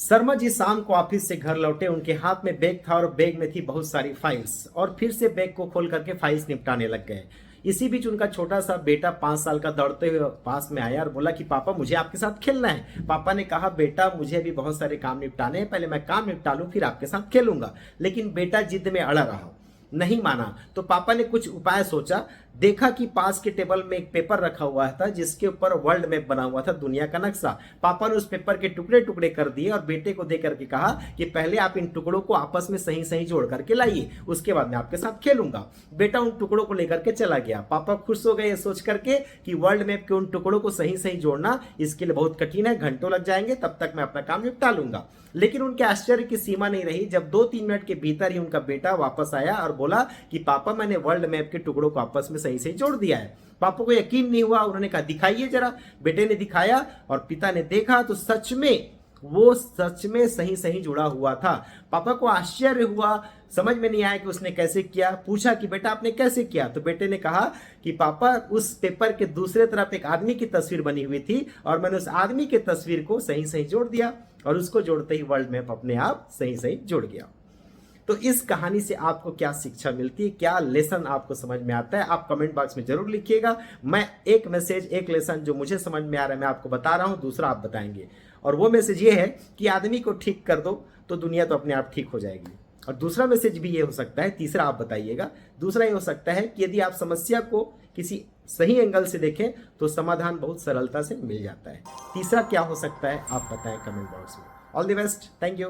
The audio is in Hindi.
शर्मा जी शाम को ऑफिस से घर लौटे। उनके हाथ में बैग था और बैग में थी बहुत सारी फाइल्स, और फिर से बैग को खोल करके फाइल्स निपटाने लग गए। इसी बीच उनका छोटा सा बेटा 5 साल का दौड़ते हुए पास में आया और बोला कि पापा मुझे आपके साथ खेलना है। पापा ने कहा बेटा मुझे भी बहुत सारे काम निपटाने हैं, पहले मैं काम निपटा लूं फिर आपके साथ खेलूंगा। लेकिन बेटा जिद में अड़ा रहा, नहीं माना। तो पापा ने कुछ उपाय सोचा। देखा कि पास के टेबल में एक पेपर रखा हुआ था जिसके ऊपर वर्ल्ड मैप बना हुआ था, दुनिया का नक्शा। पापा ने उस पेपर के टुकड़े टुकड़े कर दिए और बेटे को दे करके कहा कि पहले आप इन टुकड़ों को आपस में सही सही जोड़ करके लाइए, उसके बाद मैं आपके साथ खेलूंगा। बेटा उन टुकड़ों को लेकर के चला गया। पापा खुश हो गए सोच करके कि वर्ल्ड मैप के उन टुकड़ों को सही सही जोड़ना इसके लिए बहुत कठिन है, घंटों लग जाएंगे, तब तक मैं अपना काम निपटा लूंगा। लेकिन उनके आश्चर्य की सीमा नहीं रही जब 2-3 मिनट के भीतर ही उनका बेटा वापस आया और बोला कि पापा मैंने वर्ल्ड मैप के टुकड़ों को आपस में सही सही जोड़ दिया है। पापा को यकीन नहीं हुआ। उन्होंने कहा दिखाइए जरा। बेटे ने दिखाया और पिता ने देखा तो सच में सही सही जुड़ा हुआ था। पापा को आश्चर्य हुआ, समझ में नहीं आया कि उसने कैसे किया। पूछा कि बेटा आपने कैसे किया? तो बेटे ने कहा कि पापा उस पेपर के दूसरे तरफ एक आदमी की तस्वीर बनी हुई थी और मैंने उस आदमी की तस्वीर को सही सही जोड़ दिया, और उसको जोड़ते ही वर्ल्ड मैप अपने आप सही सही जुड़ गया। तो इस कहानी से आपको क्या शिक्षा मिलती है, क्या लेसन आपको समझ में आता है, आप कमेंट बॉक्स में जरूर लिखिएगा। मैं एक मैसेज, एक लेसन जो मुझे समझ में आ रहा है मैं आपको बता रहा हूं, दूसरा आप बताएंगे। और वो मैसेज ये है कि आदमी को ठीक कर दो तो दुनिया तो अपने आप ठीक हो जाएगी। और दूसरा मैसेज भी ये हो सकता है, तीसरा आप बताइएगा। दूसरा ये हो सकता है कि यदि आप समस्या को किसी सही एंगल से देखें तो समाधान बहुत सरलता से मिल जाता है। तीसरा क्या हो सकता है आप बताएं कमेंट बॉक्स में। All the best, thank you.